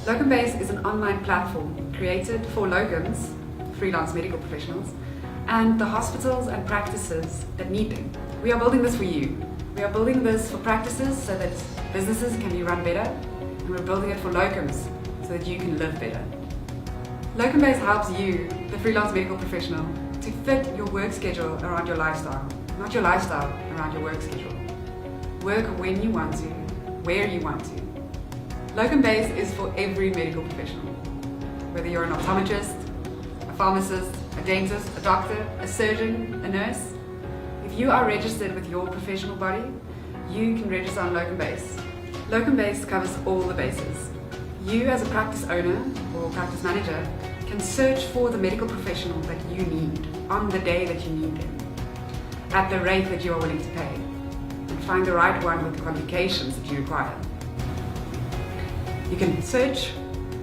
LocumBase is an online platform created for locums, freelance medical professionals, and the hospitals and practices that need them. We are building this for you. We are building this for practices so that businesses can be run better, and we're building it for locums so that you can live better. LocumBase helps you, the freelance medical professional, to fit your work schedule around your lifestyle, not your lifestyle around your work schedule. Work when you want to, where you want to. LocumBase is for every medical professional. Whether you're an optometrist, a pharmacist, a dentist, a doctor, a surgeon, a nurse, if you are registered with your professional body, you can register on LocumBase. LocumBase covers all the bases. You as a practice owner or practice manager can search for the medical professional that you need on the day that you need them, at the rate that you are willing to pay, and find the right one with the qualifications that you require. You can search,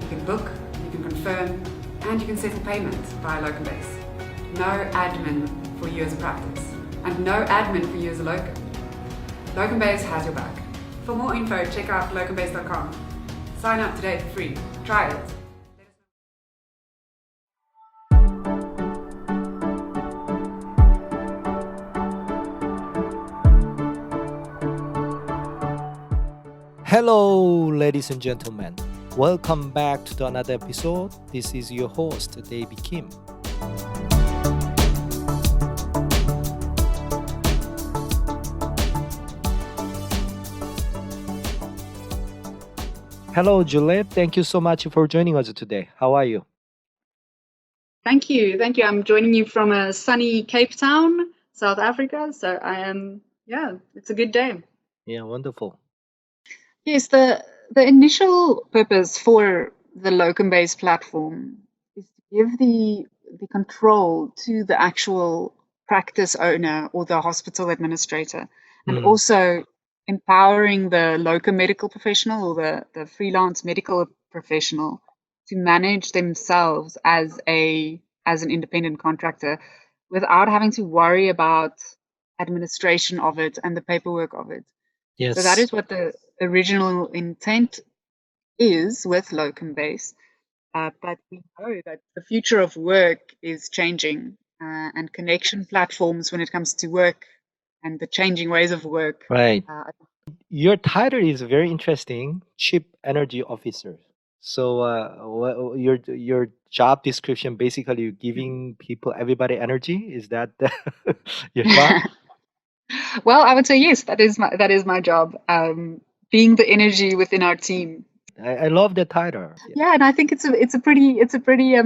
you can book, you can confirm, and you can settle payment via LocumBase. No admin for you as a practice, and no admin for you as a locum. LocumBase has your back. For more info, check out locumbase.com. Sign up today for free. Try it. Hello, ladies and gentlemen. Welcome back to another episode. This is your host, David Kim. Hello, Zulé. Thank you so much for joining us today. How are you? Thank you. I'm joining you from a sunny Cape Town, South Africa. So it's a good day. Yeah, wonderful. Yes, the initial purpose for the LocumBase platform is to give the control to the actual practice owner or the hospital administrator, and also empowering the locum medical professional or the freelance medical professional to manage themselves as an independent contractor without having to worry about administration of it and the paperwork of it. Yes. So that is what the original intent is with LocumBase. But we know that the future of work is changing, and connection platforms when it comes to work and the changing ways of work. Right. Your title is very interesting, Chief Energy Officer. So your job description, basically you're giving people, everybody energy. Is that your job? Well, I would say yes. That is my job. Being the energy within our team. I love the title. Yeah, and I think it's a pretty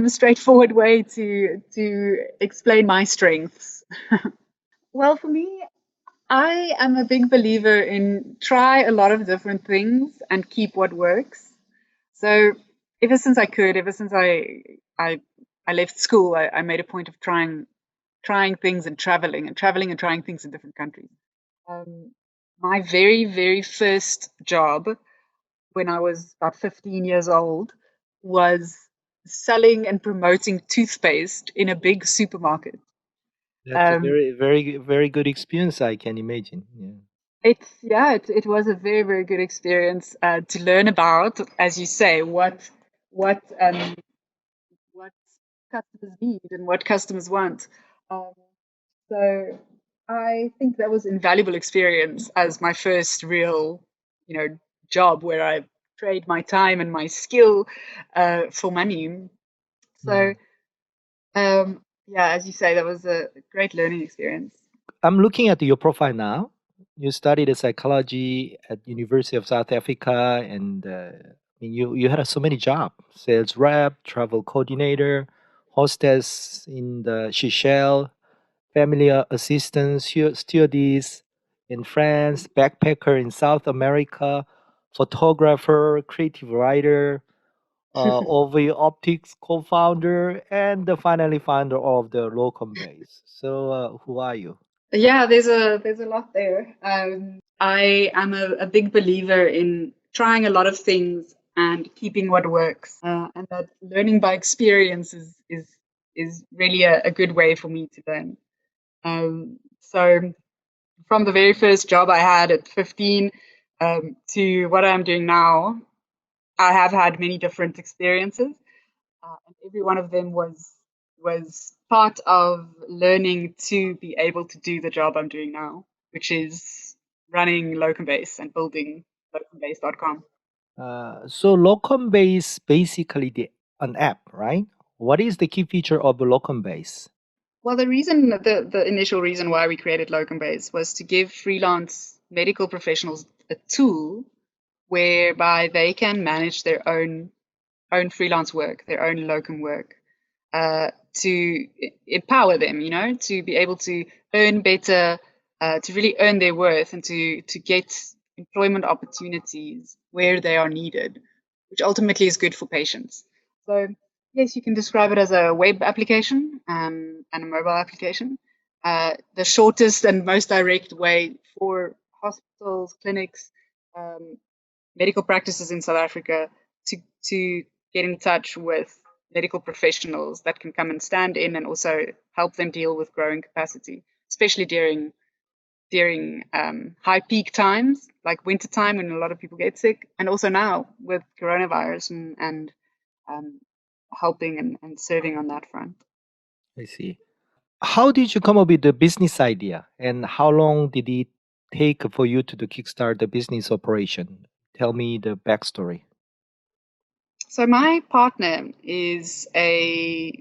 straightforward way to explain my strengths. Well, for me, I am a big believer in try a lot of different things and keep what works. So ever since I left school, I made a point of trying things and traveling and trying things in different countries. My very, very first job when I was about 15 years old was selling and promoting toothpaste in a big supermarket. That's a very, very, very good experience, I can imagine. Yeah. It was a very, very good experience to learn about, as you say, what customers need and what customers want. So I think that was invaluable experience as my first real, job where I trade my time and my skill for money. So, as you say, that was a great learning experience. I'm looking at your profile now. You studied psychology at University of South Africa, and you had so many jobs: sales rep, travel coordinator, hostess in the Seychelles, family assistant, stewardess in France, backpacker in South America, photographer, creative writer, OV Optics co-founder, and finally founder of the LocumBase. So, who are you? Yeah, there's a lot there. I am a big believer in trying a lot of things and keeping what works, and that learning by experience is really a good way for me to learn. So from the very first job I had at 15 to what I'm doing now, I have had many different experiences, and every one of them was part of learning to be able to do the job I'm doing now, which is running LocumBase and building locumbase.com. So LocumBase basically an app, right? What is the key feature of LocumBase? Well, the initial reason why we created LocumBase was to give freelance medical professionals a tool whereby they can manage their own freelance work, their own locum work, to empower them, to be able to earn better, to really earn their worth, and to get employment opportunities where they are needed, which ultimately is good for patients. So yes, you can describe it as a web application and a mobile application. The shortest and most direct way for hospitals, clinics, um, medical practices in South Africa to get in touch with medical professionals that can come and stand in and also help them deal with growing capacity, especially during high peak times like winter time when a lot of people get sick, and also now with coronavirus and um, helping and serving on that front. I see. How did you come up with the business idea, and how long did it take for you to kickstart the business operation? Tell me the backstory. So my partner is a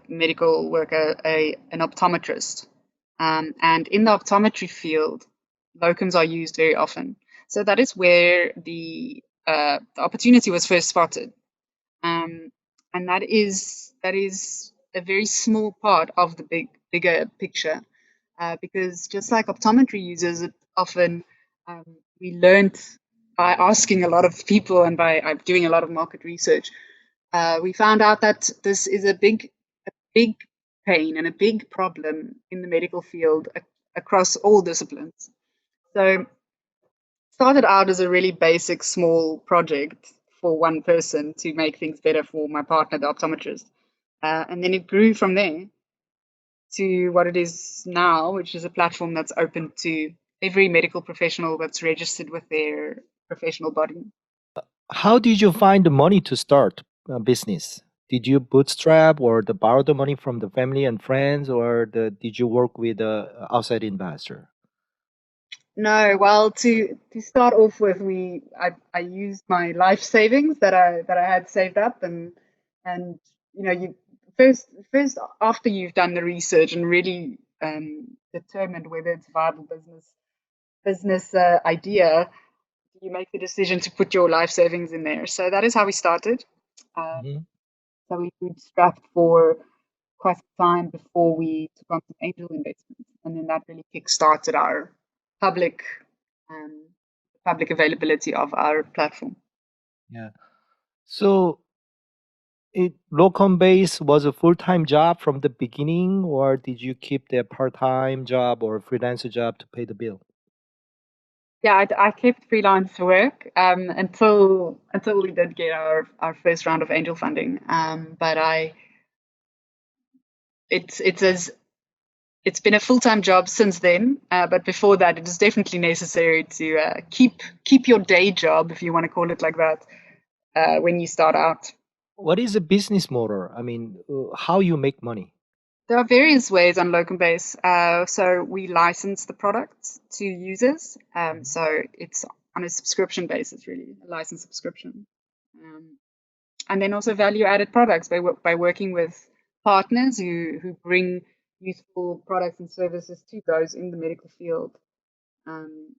medical worker, an optometrist, and in the optometry field, locums are used very often. So that is where the opportunity was first spotted, um, and that is a very small part of the bigger picture, because just like optometry users, it often um, we learned by asking a lot of people and by doing a lot of market research. We found out that this is a big pain and a big problem in the medical field across all disciplines. So started out as a really basic small project for one person to make things better for my partner, the optometrist. And then it grew from there to what it is now, which is a platform that's open to every medical professional that's registered with their professional body. How did you find the money to start a business? Did you bootstrap or borrow the money from the family and friends, or did you work with a outside investor? No, well, to start off with, I used my life savings that I had saved up, and you first after you've done the research and really determined whether it's a viable business idea, you make the decision to put your life savings in there. So that is how we started. Um, Mhm. so we bootstrapped for quite some time before we took on some angel investment, and then that really kick-started our public um, public availability of our platform. Yeah. So locum base was a full-time job from the beginning, or did you keep the part-time job or freelancer job to pay the bill? Yeah, I kept freelance work until we did get our first round of angel funding. But it's as it's been a full time job since then. But before that, it is definitely necessary to keep your day job, if you want to call it like that, when you start out. What is a business model? I mean, how you make money? There are various ways on locum-base. So we license the products to users. Mhm. So it's on a subscription basis, really, a license subscription. Um, and then also value-added products by working with partners who bring useful products and services to those in the medical field. Um,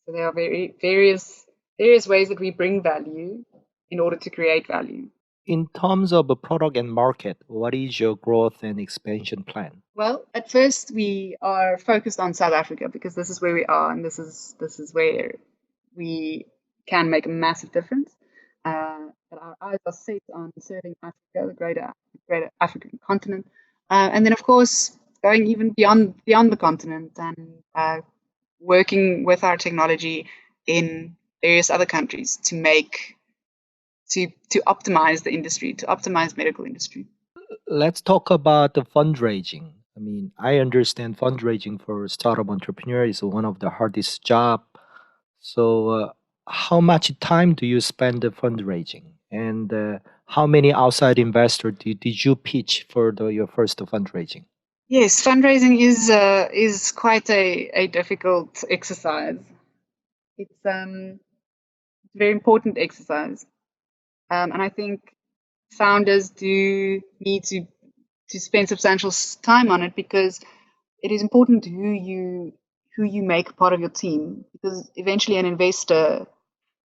so there are various ways that we bring value in order to create value. In terms of a product and market, what is your growth and expansion plan? Well, at first we are focused on South Africa because this is where we are, and this is where we can make a massive difference. But our eyes are set on serving Africa, the greater African continent, and then of course going even beyond the continent and working with our technology in various other countries to optimize the industry, to optimize medical industry. Let's talk about the fundraising. I mean, I understand fundraising for a startup entrepreneur is one of the hardest job. So, how much time do you spend fundraising, and how many outside investors did you pitch for your first fundraising? Yes, fundraising is quite a difficult exercise. It's a very important exercise, and I think founders do need to spend substantial time on it, because it is important who you make part of your team, because eventually an investor,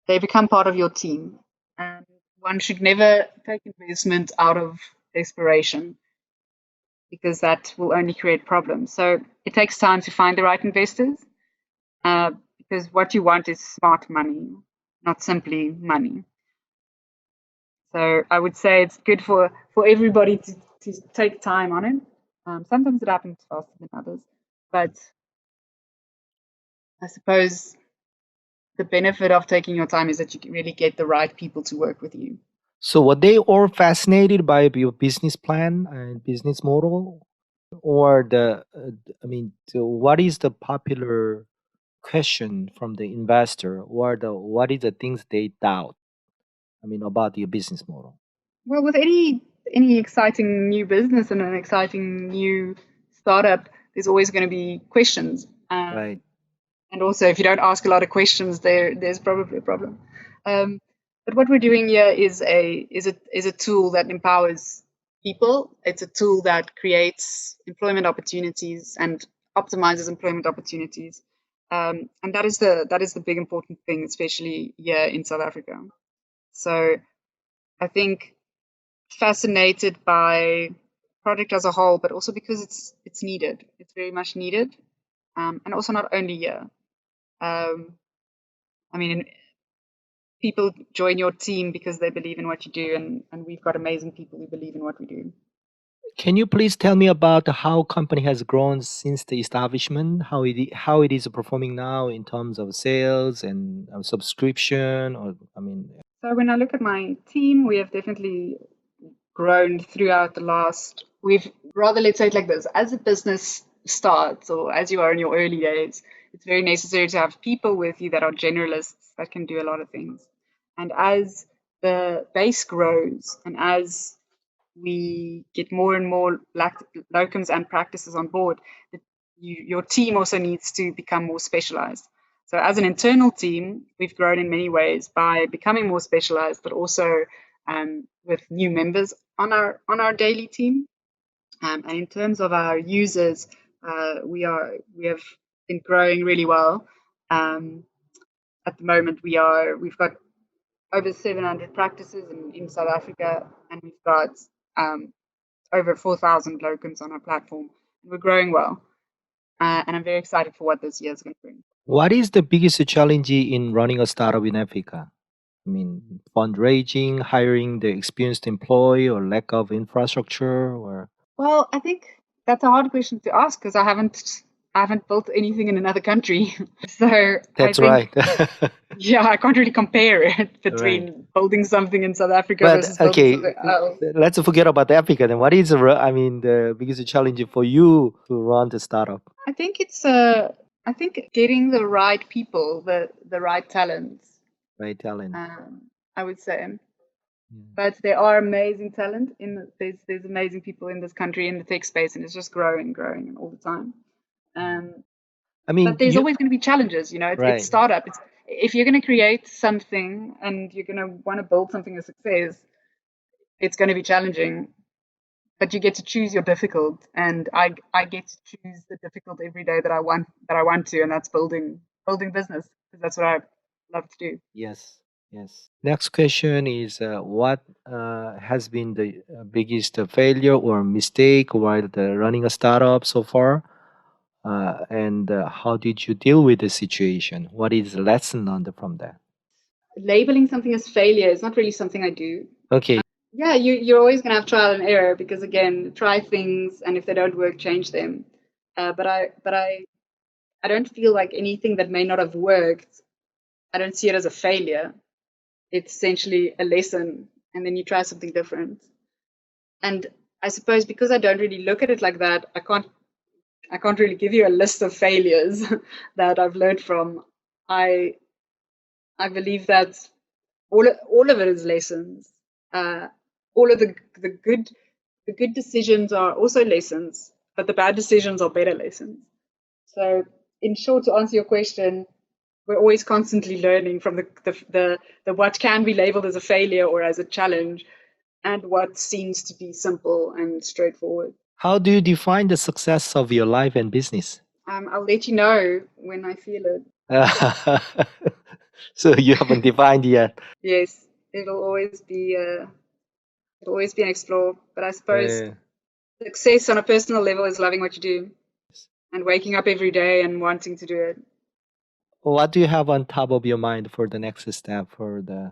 they become part of your team, and one should never take investment out of desperation, because that will only create problems. So it takes time to find the right investors, because what you want is smart money, not simply money. So I would say it's good for everybody to take time on it. Sometimes it happens faster than others, but I suppose the benefit of taking your time is that you can really get the right people to work with you. So were they all fascinated by your business plan and business model, or what is the popular question from the investor, or what is the things they doubt? About your business model, Well, with any exciting new business and an exciting new startup, there's always going to be questions. right? And also, if you don't ask a lot of questions, there's probably a problem. Um, but what we're doing here is a tool that empowers people. It's a tool that creates employment opportunities and optimizes employment opportunities. And that is the big important thing, especially here in South Africa. So I think fascinated by product as a whole, but also because it's needed. It's very much needed, and also not only here. Um, I mean, people join your team because they believe in what you do, and we've got amazing people who believe in what we do. Can you please tell me about how company has grown since the establishment? How it is performing now in terms of sales and subscription? Or So when I look at my team, we have definitely grown throughout the last. We've rather, let's say it like this: as a business starts, or as you are in your early days, it's very necessary to have people with you that are generalists that can do a lot of things. And as the base grows, and as we get more and more locums and practices on board, your team also needs to become more specialized. So as an internal team, we've grown in many ways by becoming more specialized, but also with new members on our daily team. And in terms of our users, we have been growing really well. At the moment, we've got over 700 practices in South Africa, and we've got over 4,000 locums on our platform. We're growing well, and I'm very excited for what this year is going to bring. what is the biggest challenge in running a startup in Africa? Fundraising, hiring the experienced employee, or lack of infrastructure, or Well, I think that's a hard question to ask, because I haven't built anything in another country. So I that's think, right. yeah, I can't really compare it Right. between building something in South Africa But versus building okay, something else. let's forget about Africa then. What is the biggest challenge for you to run the startup? I think I think getting the right people, the right talents. Right, talent. I would say. Yeah. But there are amazing talent there's amazing people in this country in the tech space, and it's just growing all the time. But there's You always going to be challenges. It's right. startup. It's If you're going to create something and you're going to want to build something a success, it's going to be challenging. But you get to choose your difficult, and I get to choose the difficult every day that I want to, and that's building business, because that's what I love to do. Yes. Yes. Next question is what has been the biggest failure or mistake while running a startup so far? And how did you deal with the situation? What is the lesson learned from that? Labeling something as failure is not really something I do. Okay. Yeah, you're always going to have trial and error, because again, try things, and if they don't work, change them. But I don't feel like anything that may not have worked, I don't see it as a failure. It's essentially a lesson, and then you try something different. And I suppose because I don't really look at it like that, I can't really give you a list of failures that I've learned from. I I believe that all of it is lessons. All of the good decisions are also lessons, but the bad decisions are better lessons. So, in short, to answer your question, we're always constantly learning from the what can be labeled as a failure or as a challenge, and what seems to be simple and straightforward. How do you define the success of your life and business? I'll let you know when I feel it. So you haven't defined yet. Yes, it'll always be an explore. But I suppose success on a personal level is loving what you do and waking up every day and wanting to do it. What do you have on top of your mind for the next step for the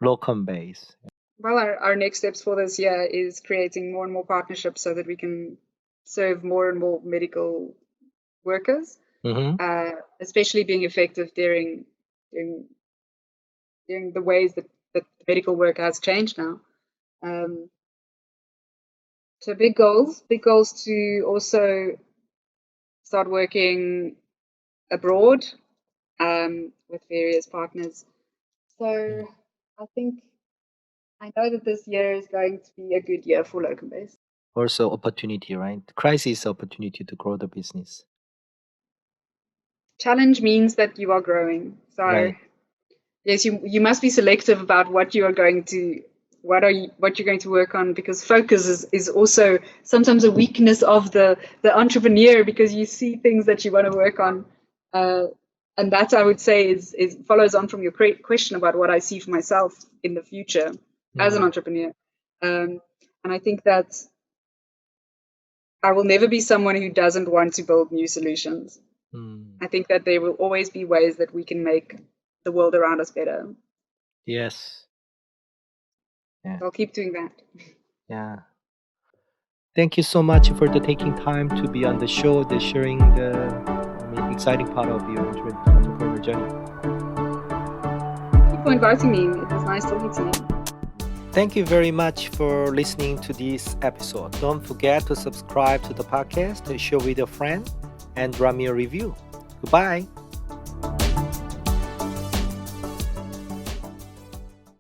LocumBase? Well, our next steps for this year is creating more and more partnerships so that we can serve more and more medical workers, especially being effective during the ways that medical work has changed now. So big goals to also start working abroad with various partners. So I know that this year is going to be a good year for LocumBase. Also opportunity, right? Crisis opportunity to grow the business. Challenge means that you are growing. So Right. yes, you must be selective about what you're going to work on, because focus is also sometimes a weakness of the entrepreneur, because you see things that you want to work on, and that, I would say, is follows on from your question about what I see for myself in the future as an entrepreneur. And I think that I will never be someone who doesn't want to build new solutions. I think that there will always be ways that we can make the world around us better. Yes. Yeah. So I'll keep doing that. Yeah. Thank you so much for taking time to be on the show, sharing the exciting part of your entrepreneur journey. Thank you for inviting me. It was nice talking to you. Thank you very much for listening to this episode. Don't forget to subscribe to the podcast, share with a friend, and drop me a review. Goodbye.